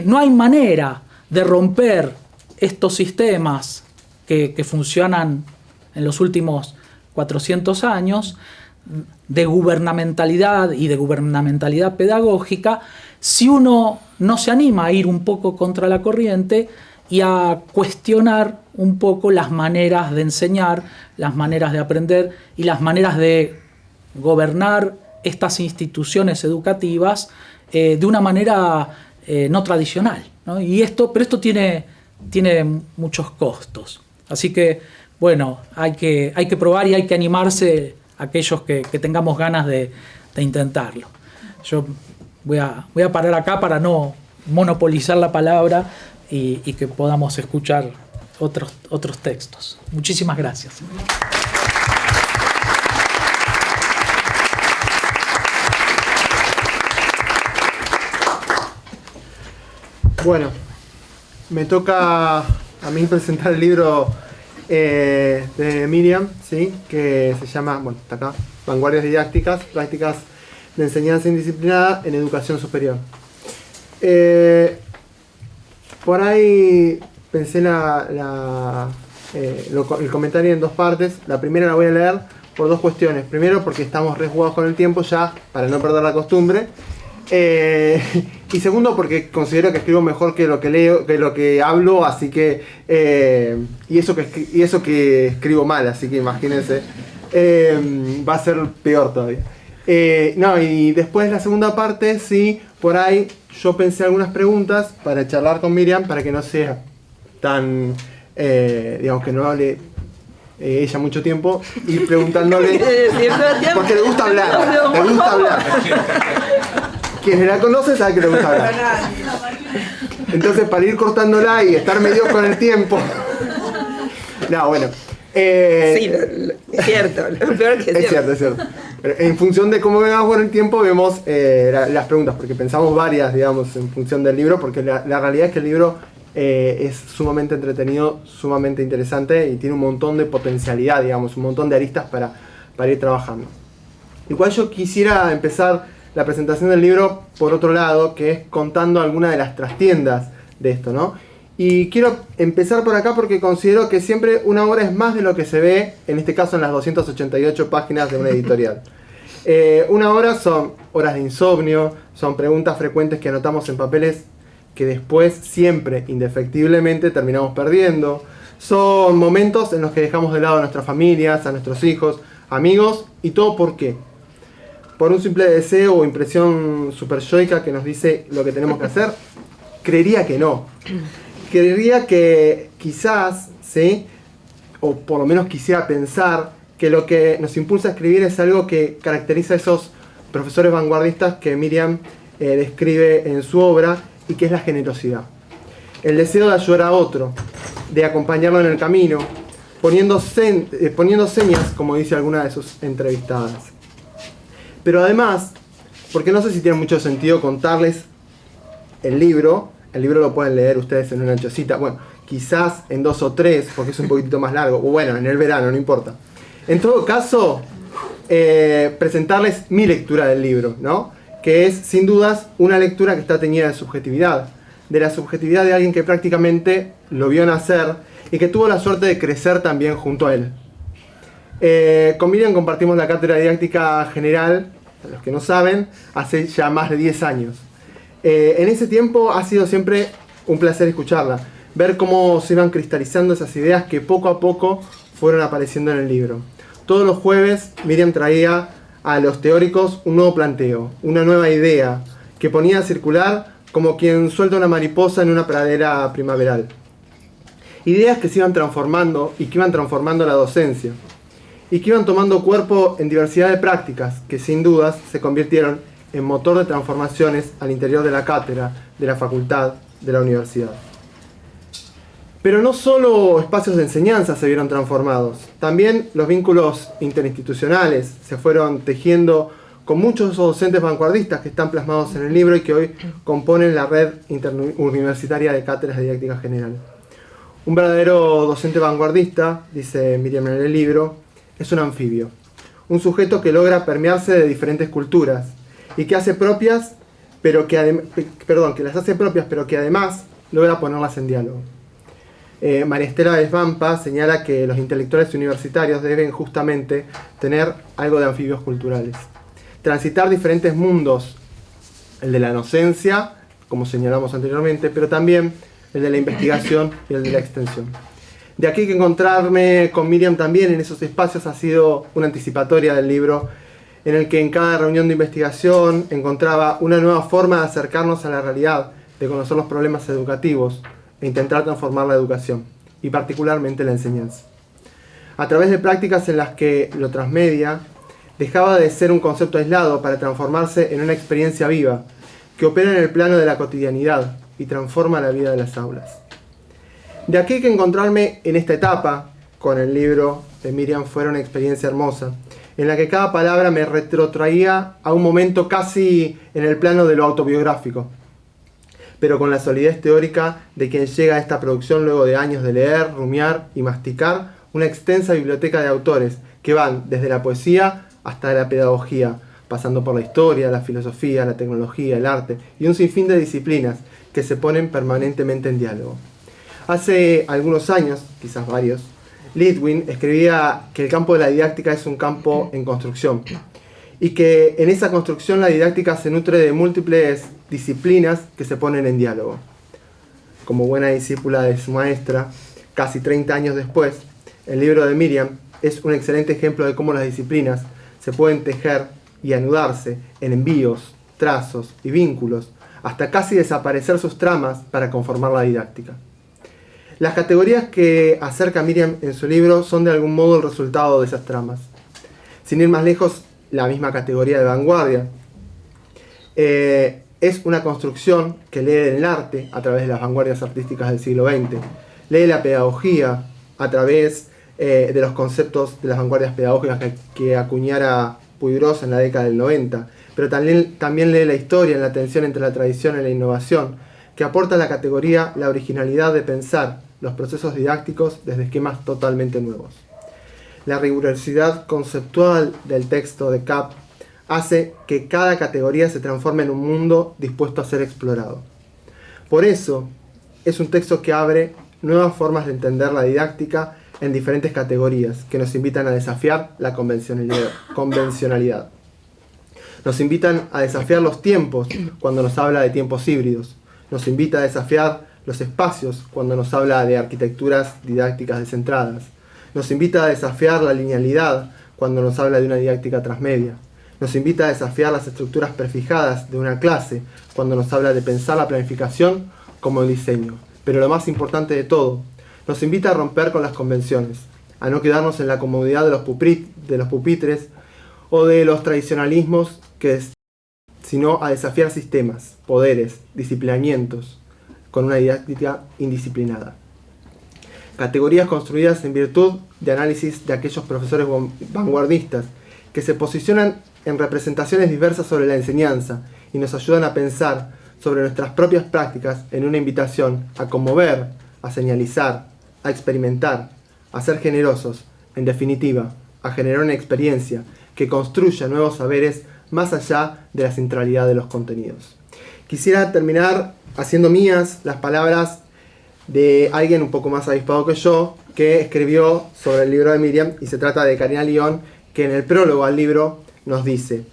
no hay manera de romper estos sistemas que funcionan en los últimos 400 años de gubernamentalidad y de gubernamentalidad pedagógica, si uno no se anima a ir un poco contra la corriente y a cuestionar un poco las maneras de enseñar, las maneras de aprender y las maneras de gobernar estas instituciones educativas de una manera no tradicional, ¿no? Pero esto tiene muchos costos. Así que, bueno, hay que probar y hay que animarse aquellos que tengamos ganas de intentarlo. Yo voy a parar acá para no monopolizar la palabra y que podamos escuchar otros textos. Muchísimas gracias. Bueno, me toca a mí presentar el libro de Miriam, ¿sí? Que se llama, bueno, está acá, Vanguardias Didácticas, Prácticas de Enseñanza Indisciplinada en Educación Superior. Por ahí pensé el comentario en dos partes. La primera la voy a leer por dos cuestiones. Primero, porque estamos re jugados con el tiempo ya, para no perder la costumbre. Y segundo, porque considero que escribo mejor que lo que leo, que lo que hablo, así que y eso que escribo mal, así que imagínense, va a ser peor todavía. No, y después la segunda parte, sí, por ahí yo pensé algunas preguntas para charlar con Miriam, para que no sea tan, digamos, que no hable ella mucho tiempo, y preguntándole, porque le gusta hablar, quienes la conocen saben que le gusta hablar. Entonces, para ir cortándola y estar medio con el tiempo. No, bueno. Sí, es cierto. Lo peor es que es cierto. Pero en función de cómo vengamos con el tiempo, vemos las preguntas, porque pensamos varias, digamos, en función del libro, porque la realidad es que el libro es sumamente entretenido, sumamente interesante y tiene un montón de potencialidad, digamos, un montón de aristas para ir trabajando. Igual yo quisiera empezar la presentación del libro por otro lado, que es contando algunas de las trastiendas de esto, ¿no? Y quiero empezar por acá porque considero que siempre una obra es más de lo que se ve, en este caso en las 288 páginas de una editorial. Una obra son horas de insomnio, son preguntas frecuentes que anotamos en papeles que después siempre, indefectiblemente, terminamos perdiendo. Son momentos en los que dejamos de lado a nuestras familias, a nuestros hijos, amigos, y todo ¿por qué? Por un simple deseo o impresión superyoica que nos dice lo que tenemos que hacer. Creería que no. Creería que quizás, ¿sí? O por lo menos quisiera pensar que lo que nos impulsa a escribir es algo que caracteriza a esos profesores vanguardistas que Miriam describe en su obra, y que es la generosidad. El deseo de ayudar a otro, de acompañarlo en el camino, poniendo señas, como dice alguna de sus entrevistadas. Pero además, porque no sé si tiene mucho sentido contarles el libro lo pueden leer ustedes en una chocita, bueno, quizás en 2 o 3, porque es un poquitito más largo, o bueno, en el verano, no importa. En todo caso, presentarles mi lectura del libro, ¿no? Que es, sin dudas, una lectura que está teñida de subjetividad, de la subjetividad de alguien que prácticamente lo vio nacer y que tuvo la suerte de crecer también junto a él. Con Miriam compartimos la cátedra didáctica general, a los que no saben, hace ya más de 10 años. En ese tiempo ha sido siempre un placer escucharla, ver cómo se iban cristalizando esas ideas que poco a poco fueron apareciendo en el libro. Todos los jueves Miriam traía a los teóricos un nuevo planteo, una nueva idea, que ponía a circular como quien suelta una mariposa en una pradera primaveral. Ideas que se iban transformando y que iban transformando la docencia, y que iban tomando cuerpo en diversidad de prácticas que sin dudas se convirtieron en motor de transformaciones al interior de la cátedra, de la facultad, de la universidad. Pero no solo espacios de enseñanza se vieron transformados, también los vínculos interinstitucionales se fueron tejiendo con muchos docentes vanguardistas que están plasmados en el libro y que hoy componen la red interuniversitaria de cátedras de didáctica general. Un verdadero docente vanguardista, dice Miriam en el libro, es un anfibio, un sujeto que logra permearse de diferentes culturas y que hace propias, que las hace propias, pero que además logra ponerlas en diálogo. María Estela Desvampa señala que los intelectuales universitarios deben justamente tener algo de anfibios culturales. Transitar diferentes mundos, el de la docencia, como señalamos anteriormente, pero también el de la investigación y el de la extensión. De aquí que encontrarme con Miriam también en esos espacios ha sido una anticipatoria del libro, en el que en cada reunión de investigación encontraba una nueva forma de acercarnos a la realidad, de conocer los problemas educativos e intentar transformar la educación, y particularmente la enseñanza. A través de prácticas en las que lo transmedia dejaba de ser un concepto aislado para transformarse en una experiencia viva, que opera en el plano de la cotidianidad y transforma la vida de las aulas. De aquí que encontrarme en esta etapa con el libro de Miriam fuera una experiencia hermosa, en la que cada palabra me retrotraía a un momento casi en el plano de lo autobiográfico, pero con la solidez teórica de quien llega a esta producción luego de años de leer, rumiar y masticar una extensa biblioteca de autores que van desde la poesía hasta la pedagogía, pasando por la historia, la filosofía, la tecnología, el arte y un sinfín de disciplinas que se ponen permanentemente en diálogo. Hace algunos años, quizás varios, Litwin escribía que el campo de la didáctica es un campo en construcción y que en esa construcción la didáctica se nutre de múltiples disciplinas que se ponen en diálogo. Como buena discípula de su maestra, casi 30 años después, el libro de Miriam es un excelente ejemplo de cómo las disciplinas se pueden tejer y anudarse en envíos, trazos y vínculos, hasta casi desaparecer sus tramas para conformar la didáctica. Las categorías que acerca Miriam en su libro son de algún modo el resultado de esas tramas. Sin ir más lejos, la misma categoría de vanguardia es una construcción que lee el arte a través de las vanguardias artísticas del siglo XX, lee la pedagogía a través de los conceptos de las vanguardias pedagógicas que acuñara Puiggrós en la década del 90, pero también lee la historia en la tensión entre la tradición y la innovación, que aporta a la categoría la originalidad de pensar los procesos didácticos desde esquemas totalmente nuevos. La rigurosidad conceptual del texto de Kapp hace que cada categoría se transforme en un mundo dispuesto a ser explorado. Por eso, es un texto que abre nuevas formas de entender la didáctica en diferentes categorías, que nos invitan a desafiar la convencionalidad. Nos invitan a desafiar los tiempos cuando nos habla de tiempos híbridos. Nos invita a desafiar los espacios cuando nos habla de arquitecturas didácticas descentradas. Nos invita a desafiar la linealidad cuando nos habla de una didáctica transmedia. Nos invita a desafiar las estructuras prefijadas de una clase cuando nos habla de pensar la planificación como el diseño. Pero lo más importante de todo, nos invita a romper con las convenciones, a no quedarnos en la comodidad de los pupitres o de los tradicionalismos, sino a desafiar sistemas, poderes, disciplinamientos, con una didáctica indisciplinada. Categorías construidas en virtud de análisis de aquellos profesores vanguardistas que se posicionan en representaciones diversas sobre la enseñanza y nos ayudan a pensar sobre nuestras propias prácticas en una invitación a conmover, a señalizar, a experimentar, a ser generosos, en definitiva, a generar una experiencia que construya nuevos saberes más allá de la centralidad de los contenidos. Quisiera terminar haciendo mías las palabras de alguien un poco más avispado que yo, que escribió sobre el libro de Miriam, y se trata de Karina León, que en el prólogo al libro nos dice,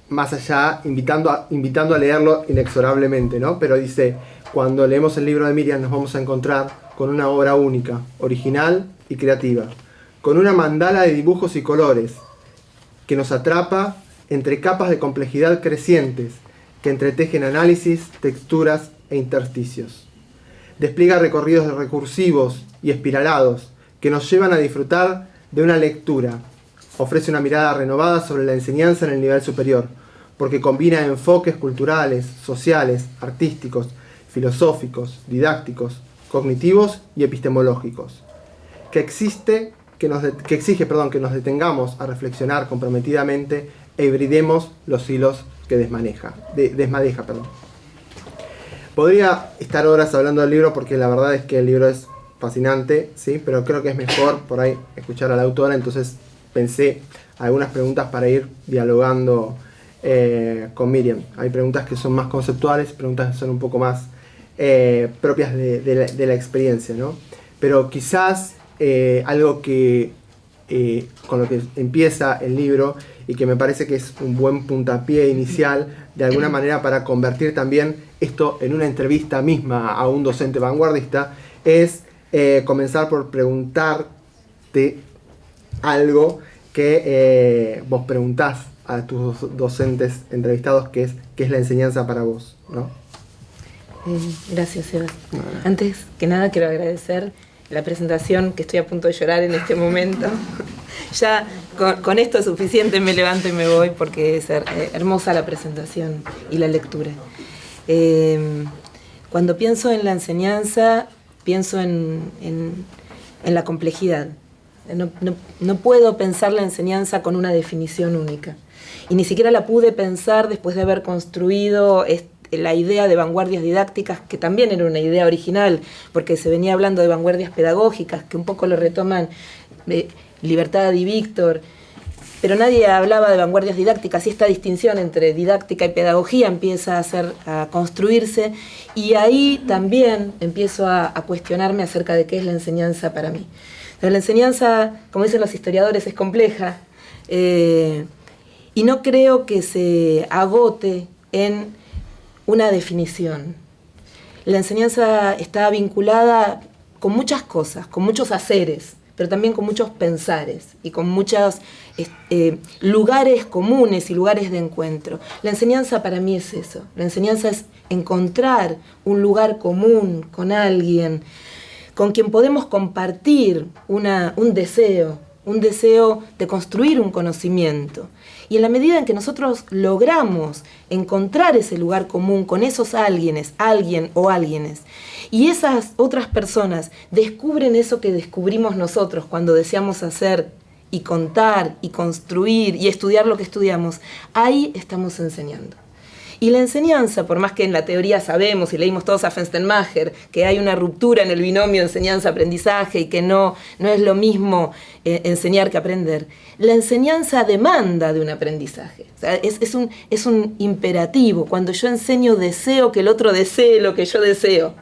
más allá, invitando a leerlo inexorablemente, ¿no? Pero dice, cuando leemos el libro de Miriam nos vamos a encontrar con una obra única, original y creativa, con una mandala de dibujos y colores, que nos atrapa entre capas de complejidad crecientes, que entretejen análisis, texturas e intersticios. Despliega recorridos recursivos y espiralados que nos llevan a disfrutar de una lectura. Ofrece una mirada renovada sobre la enseñanza en el nivel superior, porque combina enfoques culturales, sociales, artísticos, filosóficos, didácticos, cognitivos y epistemológicos, que exige que nos detengamos a reflexionar comprometidamente e hibridemos los hilos que desmadeja. Podría estar horas hablando del libro porque la verdad es que el libro es fascinante, ¿sí? Pero creo que es mejor por ahí escuchar a la autora, entonces pensé algunas preguntas para ir dialogando con Miriam. Hay preguntas que son más conceptuales, preguntas que son un poco más propias de la experiencia, ¿no? Pero quizás algo que con lo que empieza el libro y que me parece que es un buen puntapié inicial de alguna manera para convertir también esto en una entrevista misma a un docente vanguardista, es comenzar por preguntarte algo que vos preguntás a tus docentes entrevistados, que es la enseñanza para vos, ¿no? Gracias, Seba. Antes que nada quiero agradecer la presentación, que estoy a punto de llorar en este momento. Ya con esto es suficiente, me levanto y me voy porque es hermosa la presentación y la lectura. Cuando pienso en la enseñanza, pienso en la complejidad. No puedo pensar la enseñanza con una definición única. Y ni siquiera la pude pensar después de haber construido la idea de vanguardias didácticas, que también era una idea original, porque se venía hablando de vanguardias pedagógicas, que un poco lo retoman Libertad y Víctor, pero nadie hablaba de vanguardias didácticas, y esta distinción entre didáctica y pedagogía empieza a construirse, y ahí también empiezo a cuestionarme acerca de qué es la enseñanza para mí. Pero la enseñanza, como dicen los historiadores, es compleja, y no creo que se agote en una definición. La enseñanza está vinculada con muchas cosas, con muchos haceres, pero también con muchos pensares y con muchos lugares comunes y lugares de encuentro. La enseñanza para mí es eso. La enseñanza es encontrar un lugar común con alguien, con quien podemos compartir un deseo de construir un conocimiento. Y en la medida en que nosotros logramos encontrar ese lugar común con esos alguienes, alguien o alguienes, y esas otras personas descubren eso que descubrimos nosotros cuando deseamos hacer y contar y construir y estudiar lo que estudiamos, ahí estamos enseñando. Y la enseñanza, por más que en la teoría sabemos y leímos todos a Fenstermacher que hay una ruptura en el binomio enseñanza-aprendizaje y que no es lo mismo enseñar que aprender, la enseñanza demanda de un aprendizaje. O sea, es un imperativo. Cuando yo enseño, deseo que el otro desee lo que yo deseo.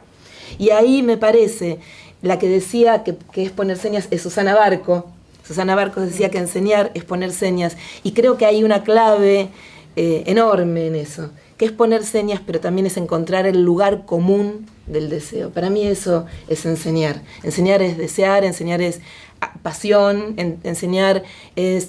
Y ahí me parece, la que decía que es poner señas es Susana Barco. Susana Barco decía que enseñar es poner señas. Y creo que hay una clave enorme en eso, que es poner señas, pero también es encontrar el lugar común del deseo. Para mí eso es enseñar. Enseñar es desear, enseñar es pasión, enseñar es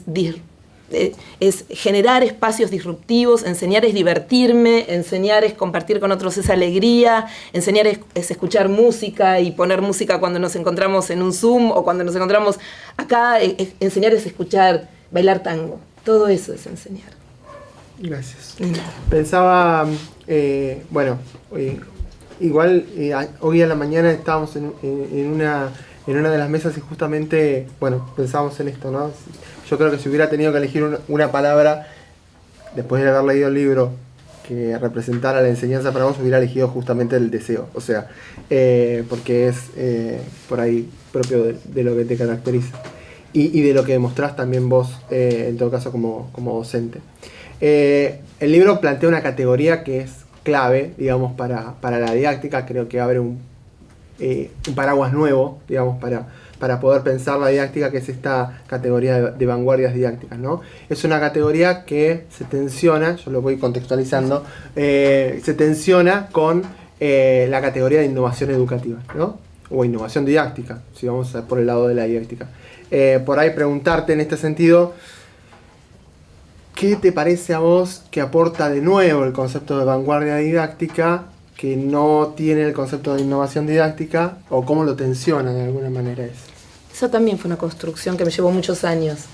generar espacios disruptivos, enseñar es divertirme, enseñar es compartir con otros esa alegría, enseñar es escuchar música y poner música cuando nos encontramos en un Zoom o cuando nos encontramos acá, enseñar es escuchar, bailar tango. Todo eso es enseñar. Gracias. Pensaba, igual hoy a la mañana estábamos en una de las mesas y justamente, pensábamos en esto, ¿no? Yo creo que si hubiera tenido que elegir una palabra, después de haber leído el libro, que representara la enseñanza para vos, hubiera elegido justamente el deseo. O sea, porque es por ahí propio de lo que te caracteriza. Y de lo que demostrás también vos, en todo caso, como docente. El libro plantea una categoría que es clave, digamos, para la didáctica. Creo que abre un paraguas nuevo, digamos, para poder pensar la didáctica, que es esta categoría de vanguardias didácticas, ¿no? Es una categoría que se tensiona, yo lo voy contextualizando, se tensiona con la categoría de innovación educativa, ¿no? O innovación didáctica, si vamos por el lado de la didáctica. Por ahí preguntarte en este sentido, ¿qué te parece a vos que aporta de nuevo el concepto de vanguardia didáctica que no tiene el concepto de innovación didáctica, o cómo lo tensiona de alguna manera eso? Eso también fue una construcción que me llevó muchos años.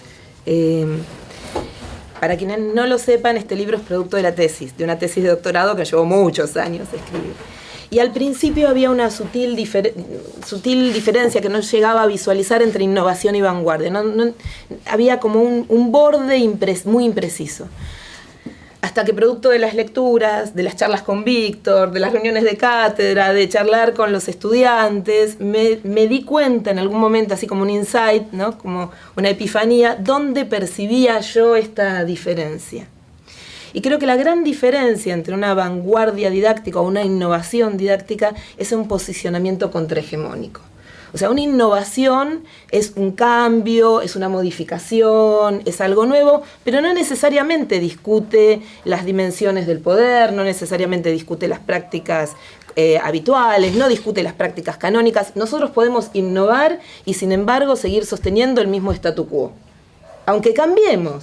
Para quienes no lo sepan, este libro es producto de una tesis de doctorado que llevó muchos años escribir. Y al principio había una sutil diferencia que no llegaba a visualizar entre innovación y vanguardia. Había como un borde muy impreciso. Hasta que producto de las lecturas, de las charlas con Víctor, de las reuniones de cátedra, de charlar con los estudiantes, me di cuenta en algún momento, así como un insight, ¿no? Como una epifanía, dónde percibía yo esta diferencia. Y creo que la gran diferencia entre una vanguardia didáctica o una innovación didáctica es un posicionamiento contrahegemónico. O sea, una innovación es un cambio, es una modificación, es algo nuevo, pero no necesariamente discute las dimensiones del poder, no necesariamente discute las prácticas habituales, no discute las prácticas canónicas. Nosotros podemos innovar y, sin embargo, seguir sosteniendo el mismo statu quo. Aunque cambiemos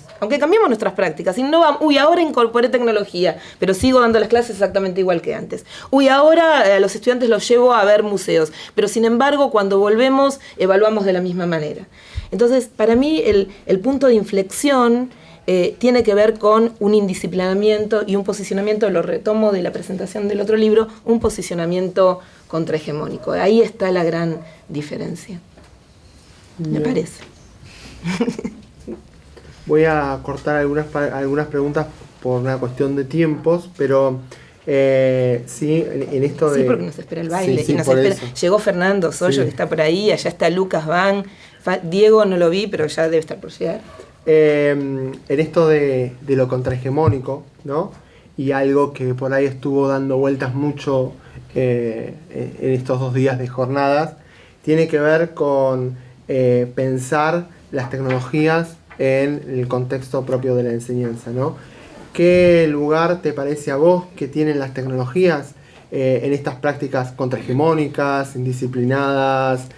nuestras prácticas, innovamos, ahora incorporé tecnología, pero sigo dando las clases exactamente igual que antes. Ahora a los estudiantes los llevo a ver museos, pero sin embargo cuando volvemos evaluamos de la misma manera. Entonces, para mí el punto de inflexión tiene que ver con un indisciplinamiento y un posicionamiento, lo retomo de la presentación del otro libro, un posicionamiento contrahegemónico. Ahí está la gran diferencia, me parece. Voy a cortar algunas preguntas por una cuestión de tiempos, pero sí, en esto de... Sí, porque nos espera el baile. Sí, y nos por espera. eso. Llegó Fernando Soyo, que está por ahí, allá está Lucas Van, Diego no lo vi, pero ya debe estar por llegar. En esto de lo contrahegemónico, ¿no? Y algo que por ahí estuvo dando vueltas mucho en estos 2 días de jornadas, tiene que ver con pensar las tecnologías en el contexto propio de la enseñanza, ¿no? ¿Qué lugar te parece a vos que tienen las tecnologías en estas prácticas contrahegemónicas, indisciplinadas,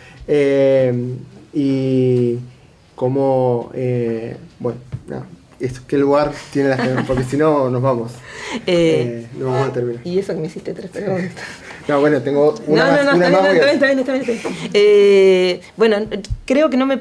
y cómo, bueno, no, qué lugar tienen las tecnologías? Porque si no, nos vamos. No vamos a terminar. Y eso que me hiciste 3 preguntas. No, bueno, tengo una más. Está bien. Bueno, creo que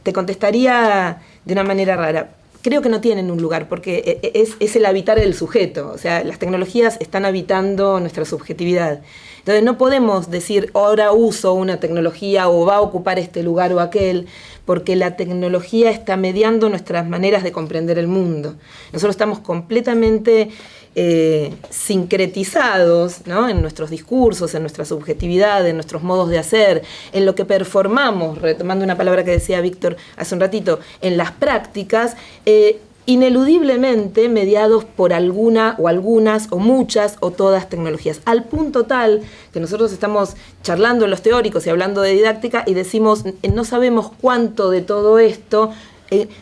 te contestaría de una manera rara. Creo que no tienen un lugar, porque es el habitar del sujeto. O sea, las tecnologías están habitando nuestra subjetividad. Entonces no podemos decir, ahora uso una tecnología o va a ocupar este lugar o aquel, porque la tecnología está mediando nuestras maneras de comprender el mundo. Nosotros estamos completamente sincretizados, ¿no? En nuestros discursos, en nuestra subjetividad, en nuestros modos de hacer, en lo que performamos, retomando una palabra que decía Víctor hace un ratito, en las prácticas, ineludiblemente mediados por alguna o algunas o muchas o todas tecnologías, al punto tal que nosotros estamos charlando en los teóricos y hablando de didáctica y decimos, no sabemos cuánto de todo esto.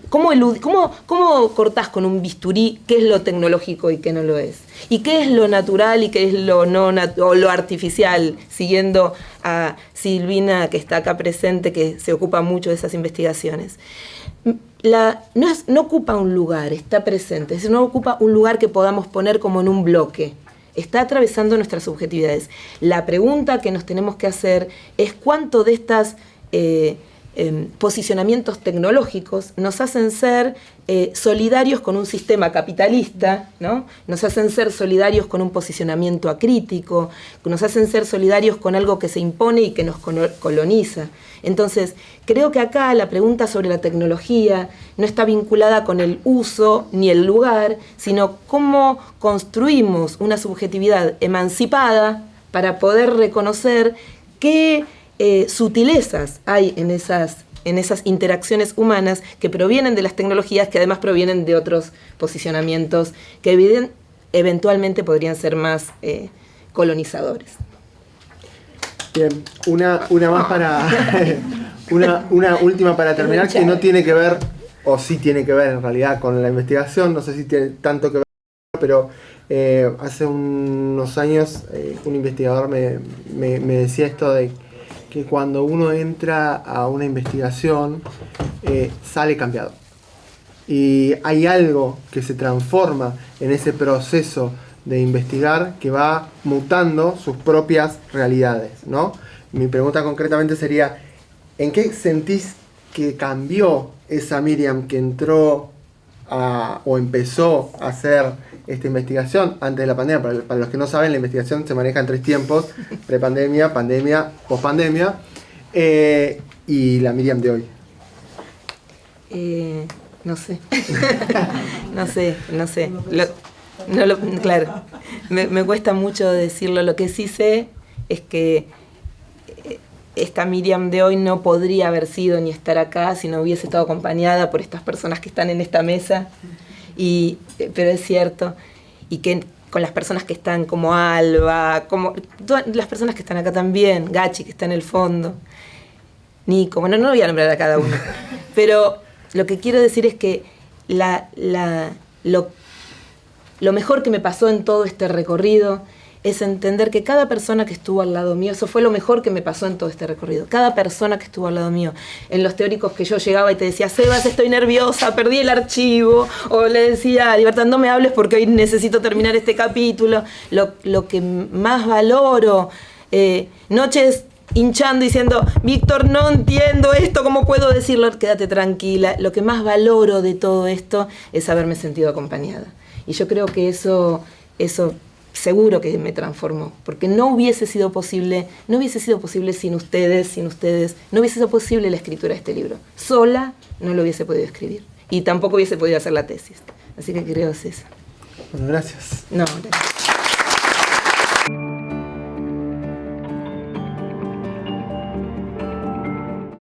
¿Cómo cortás con un bisturí qué es lo tecnológico y qué no lo es? ¿Y qué es lo natural y qué es lo o lo artificial? Siguiendo a Silvina, que está acá presente, que se ocupa mucho de esas investigaciones. No ocupa un lugar, está presente. Es decir, no ocupa un lugar que podamos poner como en un bloque. Está atravesando nuestras subjetividades. La pregunta que nos tenemos que hacer es cuánto de estas posicionamientos tecnológicos nos hacen ser solidarios con un sistema capitalista, ¿no? Nos hacen ser solidarios con un posicionamiento acrítico, nos hacen ser solidarios con algo que se impone y que nos coloniza. Entonces, creo que acá la pregunta sobre la tecnología no está vinculada con el uso ni el lugar, sino cómo construimos una subjetividad emancipada para poder reconocer qué sutilezas hay en esas interacciones humanas que provienen de las tecnologías, que además provienen de otros posicionamientos que eventualmente podrían ser más colonizadores. Bien, una más para una última para terminar, que no tiene que ver, o sí tiene que ver en realidad con la investigación, no sé si tiene tanto que ver, pero hace unos años un investigador me decía esto de que cuando uno entra a una investigación sale cambiado. Y hay algo que se transforma en ese proceso de investigar que va mutando sus propias realidades, ¿no? Mi pregunta concretamente sería, ¿en qué sentís que cambió esa Miriam que entró o empezó a hacer esta investigación antes de la pandemia? Para los que no saben, la investigación se maneja en 3 tiempos: prepandemia, pandemia, pospandemia, y la Miriam de hoy. No sé. no sé. Claro, me cuesta mucho decirlo. Lo que sí sé es que esta Miriam de hoy no podría haber sido ni estar acá si no hubiese estado acompañada por estas personas que están en esta mesa pero es cierto, y que con las personas que están como Alba, como todas las personas que están acá también, Gachi que está en el fondo, Nico, bueno, no voy a nombrar a cada uno, pero lo que quiero decir es que lo mejor que me pasó en todo este recorrido es entender que cada persona que estuvo al lado mío, eso fue lo mejor que me pasó en todo este recorrido, cada persona que estuvo al lado mío, en los teóricos que yo llegaba y te decía, Sebas, estoy nerviosa, perdí el archivo, o le decía, Libertad, no me hables porque hoy necesito terminar este capítulo, lo que más valoro, noches hinchando diciendo, Víctor, no entiendo esto, ¿cómo puedo decirlo? Quédate tranquila, lo que más valoro de todo esto es haberme sentido acompañada, y yo creo que eso seguro que me transformó, porque no hubiese sido posible sin ustedes, no hubiese sido posible la escritura de este libro. Sola no lo hubiese podido escribir, y tampoco hubiese podido hacer la tesis. Así que creo es eso. Bueno, gracias. No, gracias.